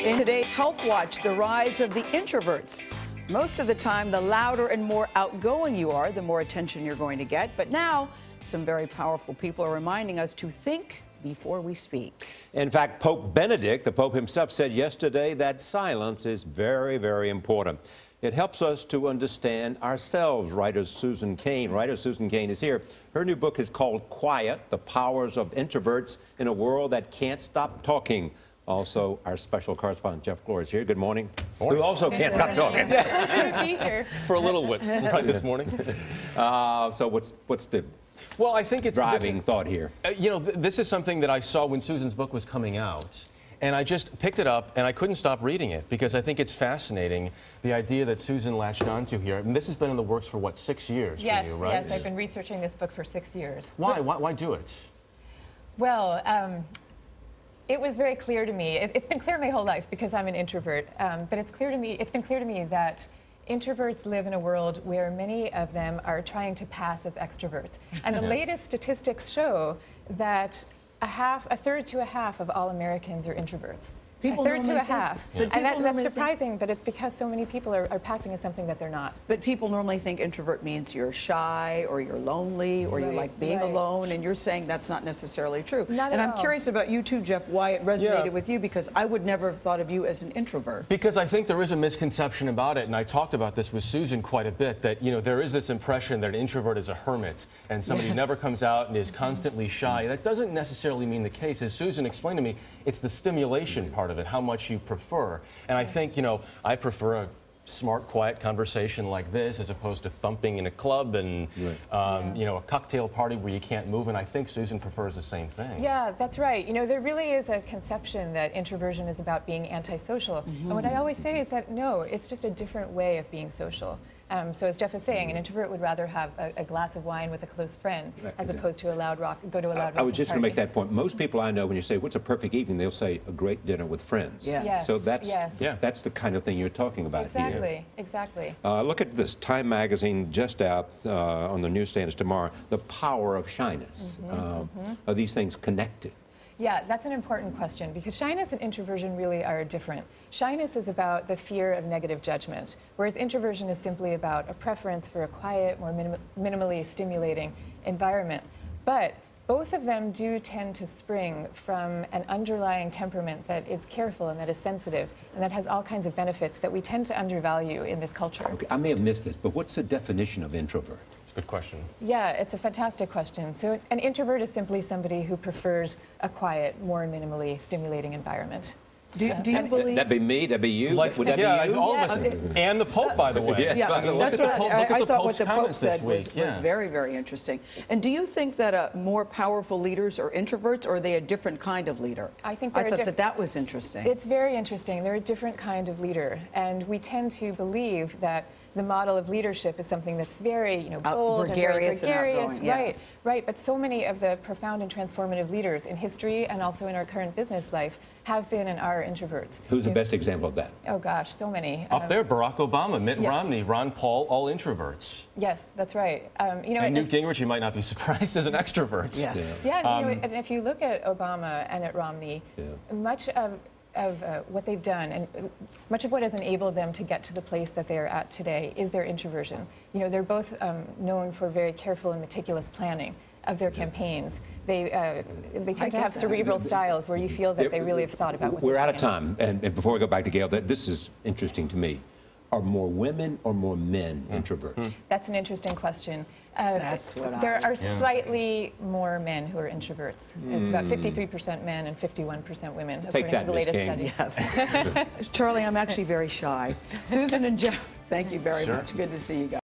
In today's Health Watch, the rise of the introverts. Most of the time, the louder and more outgoing you are, the more attention you're going to get. But now, some very powerful people are reminding us to think before we speak. In fact, Pope Benedict, the Pope himself, said yesterday that silence is very, very important. It helps us to understand ourselves. Writer Susan Cain is here. Her new book is called Quiet, The Powers of Introverts in a World That Can't Stop Talking. Also, our special correspondent, Jeff Glor, is here. Good morning. Who also can't stop talking. Good to be here. For a little bit right this morning. So what's the well, I think it's driving thought here? This is something that I saw when Susan's book was coming out. And I just picked it up, and I couldn't stop reading it because I think it's fascinating, the idea that Susan latched onto here. And this has been in the works for, what, 6 years for you, right? Yes, I've been researching this book for 6 years. Why do it? Well, it was very clear to me. It's been clear my whole life because I'm an introvert. But it's been clear to me that introverts live in a world where many of them are trying to pass as extroverts. And the latest statistics show that a third to a half of all Americans are introverts. A third to a half. And that's surprising, but it's because so many people are passing as something that they're not. But people normally think introvert means you're shy or you're lonely or you like being alone, and you're saying that's not necessarily true. Not and at I'm all. curious about you too, Jeff, why it resonated with you, because I would never have thought of you as an introvert. Because I think there is a misconception about it, and I talked about this with Susan quite a bit, that there is this impression that an introvert is a hermit and somebody who never comes out and is constantly shy. That doesn't necessarily mean the case. As Susan explained to me, it's the stimulation part of it, how much you prefer. And I think, I prefer a smart, quiet conversation like this as opposed to thumping in a club and, a cocktail party where you can't move. And I think Susan prefers the same thing. Yeah, that's right. There really is a conception that introversion is about being antisocial. And what I always say is that, no, it's just a different way of being social. So as Jeff is saying, an introvert would rather have a glass of wine with a close friend as opposed to go to a loud rock I was just going to make that point. Most people I know, when you say, what's a perfect evening, they'll say a great dinner with friends. Yes. So that's the kind of thing you're talking about here. Exactly. Look at this. Time magazine just out on the newsstands tomorrow. The power of shyness. Are these things connected? Yeah, that's an important question because shyness and introversion really are different. Shyness is about the fear of negative judgment, whereas introversion is simply about a preference for a quiet, more minimally stimulating environment. But both of them do tend to spring from an underlying temperament that is careful and that is sensitive and that has all kinds of benefits that we tend to undervalue in this culture. Okay, I may have missed this, but what's the definition of introvert? It's a good question. Yeah, it's a fantastic question. So an introvert is simply somebody who prefers a quiet, more minimally stimulating environment. Do you believe? That'd be me, that'd be you, would that be you? All of us. And the Pope, by the way. That's what I thought what the Pope said was Yeah. very, very interesting. And do you think that more powerful leaders are introverts, or are they a different kind of leader? I think that was interesting. It's very interesting. They're a different kind of leader, and we tend to believe that the model of leadership is something that's very, bold and very gregarious, right. But so many of the profound and transformative leaders in history and also in our current business life have been and are introverts. Who's the best example of that? Oh gosh, so many. Up there, Barack Obama, Mitt Romney, Ron Paul, all introverts. Yes, that's right. And Newt Gingrich, you might not be surprised, is an extrovert. And if you look at Obama and at Romney, much of what they've done and much of what has enabled them to get to the place that they are at today is their introversion. They're both known for very careful and meticulous planning of their campaigns. They tend to have cerebral styles where you feel that they really have thought about what they're saying. We're out of time, and before we go back to Gail, this is interesting to me. Are more women or more men introverts? That's an interesting question. There are slightly more men who are introverts. It's about 53% men and 51% women, according to the latest study. Yes. Charlie, I'm actually very shy. Susan and Jeff, thank you very much. Good to see you guys.